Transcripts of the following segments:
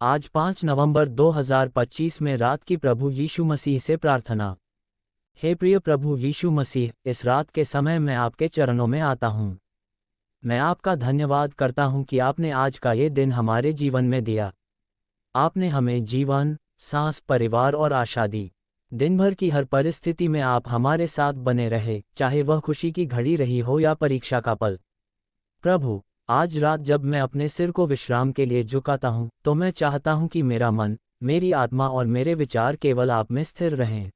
आज 5 नवंबर 2025 में रात की प्रभु यीशु मसीह से प्रार्थना। हे प्रिय प्रभु यीशु मसीह, इस रात के समय मैं आपके चरणों में आता हूँ। मैं आपका धन्यवाद करता हूँ कि आपने आज का ये दिन हमारे जीवन में दिया। आपने हमें जीवन, सांस, परिवार और आशा दी। दिन भर की हर परिस्थिति में आप हमारे साथ बने रहे, चाहे वह खुशी की घड़ी रही हो या परीक्षा का पल। प्रभु, आज रात जब मैं अपने सिर को विश्राम के लिए झुकाता हूँ, तो मैं चाहता हूँ कि मेरा मन, मेरी आत्मा और मेरे विचार केवल आप में स्थिर रहें।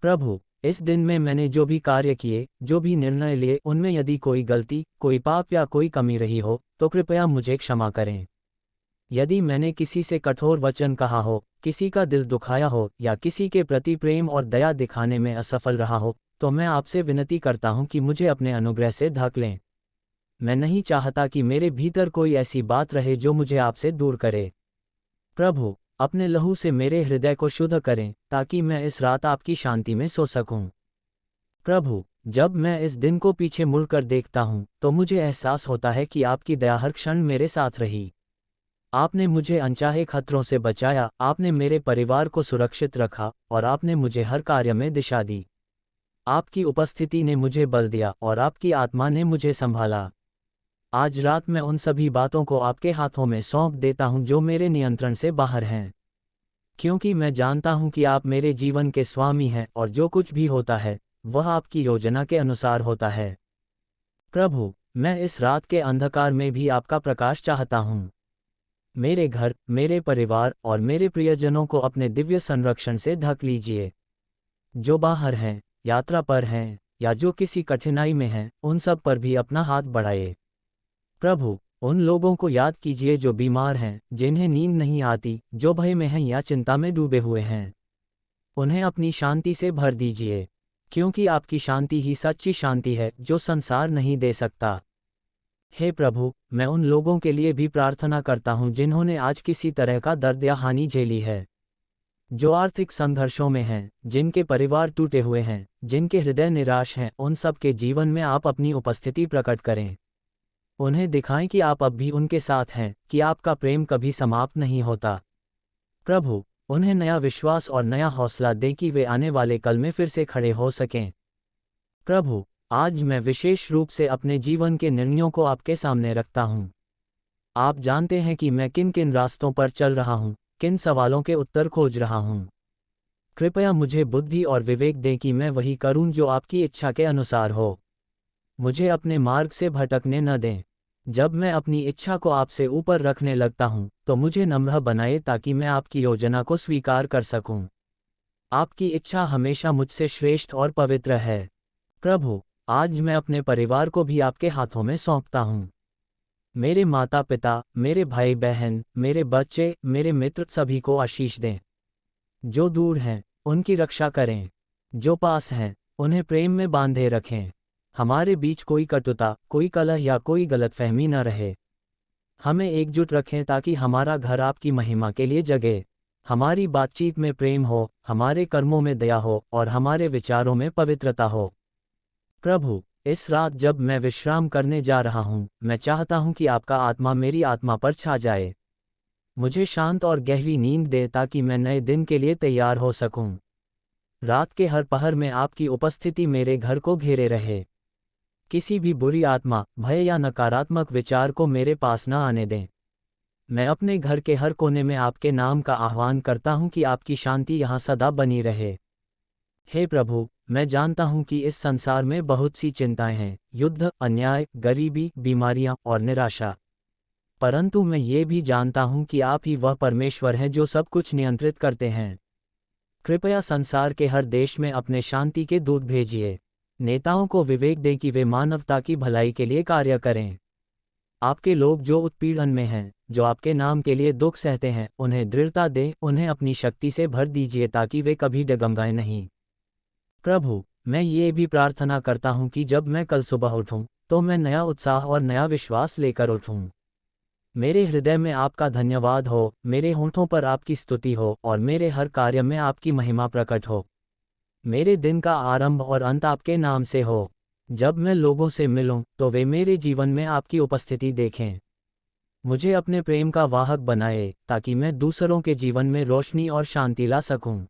प्रभु, इस दिन में मैंने जो भी कार्य किए, जो भी निर्णय लिए, उनमें यदि कोई गलती, कोई पाप या कोई कमी रही हो, तो कृपया मुझे क्षमा करें। यदि मैंने किसी से कठोर वचन कहा हो, किसी का दिल दुखाया हो या किसी के प्रति प्रेम और दया दिखाने में असफल रहा हो, तो मैं आपसे विनती करता हूँ कि मुझे अपने अनुग्रह से ढक लें। मैं नहीं चाहता कि मेरे भीतर कोई ऐसी बात रहे जो मुझे आपसे दूर करे। प्रभु, अपने लहू से मेरे हृदय को शुद्ध करें, ताकि मैं इस रात आपकी शांति में सो सकूं। प्रभु, जब मैं इस दिन को पीछे मुड़कर देखता हूं, तो मुझे एहसास होता है कि आपकी दया हर क्षण मेरे साथ रही। आपने मुझे अनचाहे खतरों से बचाया, आपने मेरे परिवार को सुरक्षित रखा और आपने मुझे हर कार्य में दिशा दी। आपकी उपस्थिति ने मुझे बल दिया और आपकी आत्मा ने मुझे संभाला। आज रात मैं उन सभी बातों को आपके हाथों में सौंप देता हूं जो मेरे नियंत्रण से बाहर हैं, क्योंकि मैं जानता हूं कि आप मेरे जीवन के स्वामी हैं और जो कुछ भी होता है, वह आपकी योजना के अनुसार होता है। प्रभु, मैं इस रात के अंधकार में भी आपका प्रकाश चाहता हूं। मेरे घर, मेरे परिवार और मेरे प्रियजनों को अपने दिव्य संरक्षण से ढक लीजिए। जो बाहर हैं, यात्रा पर हैं या जो किसी कठिनाई में हैं, उन सब पर भी अपना हाथ बढ़ाइए। प्रभु, उन लोगों को याद कीजिए जो बीमार हैं, जिन्हें नींद नहीं आती, जो भय में हैं या चिंता में डूबे हुए हैं। उन्हें अपनी शांति से भर दीजिए, क्योंकि आपकी शांति ही सच्ची शांति है जो संसार नहीं दे सकता। हे प्रभु, मैं उन लोगों के लिए भी प्रार्थना करता हूँ जिन्होंने आज किसी तरह का दर्द या हानि झेली है, जो आर्थिक संघर्षों में हैं, जिनके परिवार टूटे हुए हैं, जिनके हृदय निराश हैं। उन सब के जीवन में आप अपनी उपस्थिति प्रकट करें। उन्हें दिखाएं कि आप अब भी उनके साथ हैं, कि आपका प्रेम कभी समाप्त नहीं होता। प्रभु, उन्हें नया विश्वास और नया हौसला दें कि वे आने वाले कल में फिर से खड़े हो सकें। प्रभु, आज मैं विशेष रूप से अपने जीवन के निर्णयों को आपके सामने रखता हूँ। आप जानते हैं कि मैं किन किन रास्तों पर चल रहा हूँ, किन सवालों के उत्तर खोज रहा हूँ। कृपया मुझे बुद्धि और विवेक दें कि मैं वही करूँ जो आपकी इच्छा के अनुसार हो। मुझे अपने मार्ग से भटकने न दें। जब मैं अपनी इच्छा को आपसे ऊपर रखने लगता हूँ, तो मुझे नम्र बनाए ताकि मैं आपकी योजना को स्वीकार कर सकूँ। आपकी इच्छा हमेशा मुझसे श्रेष्ठ और पवित्र है। प्रभु, आज मैं अपने परिवार को भी आपके हाथों में सौंपता हूँ। मेरे माता पिता, मेरे भाई बहन, मेरे बच्चे, मेरे मित्र, सभी को आशीष दें। जो दूर हैं, उनकी रक्षा करें। जो पास हैं, उन्हें प्रेम में बांधे रखें। हमारे बीच कोई कटुता, कोई कलह या कोई गलतफहमी न रहे। हमें एकजुट रखें ताकि हमारा घर आपकी महिमा के लिए जगे। हमारी बातचीत में प्रेम हो, हमारे कर्मों में दया हो और हमारे विचारों में पवित्रता हो। प्रभु, इस रात जब मैं विश्राम करने जा रहा हूँ, मैं चाहता हूँ कि आपका आत्मा मेरी आत्मा पर छा जाए। मुझे शांत और गहरी नींद दे ताकि मैं नए दिन के लिए तैयार हो सकूं। रात के हर पहर में आपकी उपस्थिति मेरे घर को घेरे रहे। किसी भी बुरी आत्मा, भय या नकारात्मक विचार को मेरे पास न आने दें। मैं अपने घर के हर कोने में आपके नाम का आह्वान करता हूं कि आपकी शांति यहाँ सदा बनी रहे। हे प्रभु, मैं जानता हूं कि इस संसार में बहुत सी चिंताएं हैं, युद्ध, अन्याय, गरीबी, बीमारियां और निराशा। परंतु मैं ये भी जानता हूं कि आप ही वह परमेश्वर हैं जो सब कुछ नियंत्रित करते हैं। कृपया संसार के हर देश में अपने शांति के दूत भेजिए। नेताओं को विवेक दें कि वे मानवता की भलाई के लिए कार्य करें। आपके लोग जो उत्पीड़न में हैं, जो आपके नाम के लिए दुख सहते हैं, उन्हें दृढ़ता दें, उन्हें अपनी शक्ति से भर दीजिए ताकि वे कभी डगमगाएं नहीं। प्रभु, मैं ये भी प्रार्थना करता हूँ कि जब मैं कल सुबह उठूँ, तो मैं नया उत्साह और नया विश्वास लेकर उठूँ। मेरे हृदय में आपका धन्यवाद हो, मेरे होठों पर आपकी स्तुति हो और मेरे हर कार्य में आपकी महिमा प्रकट हो। मेरे दिन का आरंभ और अंत आपके नाम से हो। जब मैं लोगों से मिलूं, तो वे मेरे जीवन में आपकी उपस्थिति देखें। मुझे अपने प्रेम का वाहक बनाए ताकि मैं दूसरों के जीवन में रोशनी और शांति ला सकूं।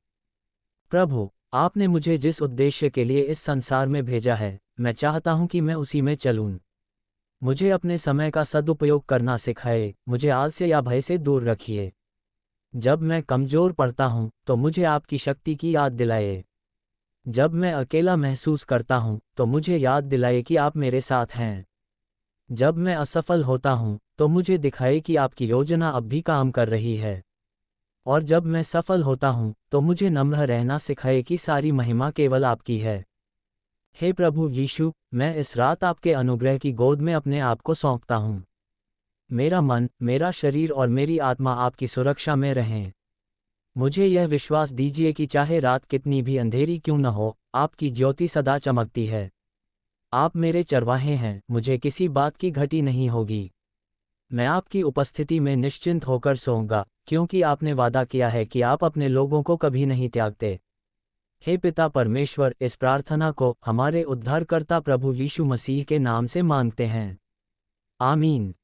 प्रभु, आपने मुझे जिस उद्देश्य के लिए इस संसार में भेजा है, मैं चाहता हूं कि मैं उसी में चलूं। मुझे अपने समय का सदुपयोग करना सिखाए, मुझे आलस्य या भय से दूर रखिए। जब मैं कमजोर पड़ता हूं, तो मुझे आपकी शक्ति की याद दिलाए। जब मैं अकेला महसूस करता हूं, तो मुझे याद दिलाए कि आप मेरे साथ हैं। जब मैं असफल होता हूं, तो मुझे दिखाए कि आपकी योजना अब भी काम कर रही है। और जब मैं सफल होता हूं, तो मुझे नम्र रहना सिखाए कि सारी महिमा केवल आपकी है। हे प्रभु यीशु, मैं इस रात आपके अनुग्रह की गोद में अपने आप को सौंपता हूं। मेरा मन, मेरा शरीर और मेरी आत्मा आपकी सुरक्षा में रहें। मुझे यह विश्वास दीजिए कि चाहे रात कितनी भी अंधेरी क्यों न हो, आपकी ज्योति सदा चमकती है। आप मेरे चरवाहे हैं, मुझे किसी बात की घटी नहीं होगी। मैं आपकी उपस्थिति में निश्चिंत होकर सोऊंगा, क्योंकि आपने वादा किया है कि आप अपने लोगों को कभी नहीं त्यागते। हे पिता परमेश्वर, इस प्रार्थना को हमारे उद्धारकर्ता प्रभु यीशु मसीह के नाम से मांगते हैं। आमीन।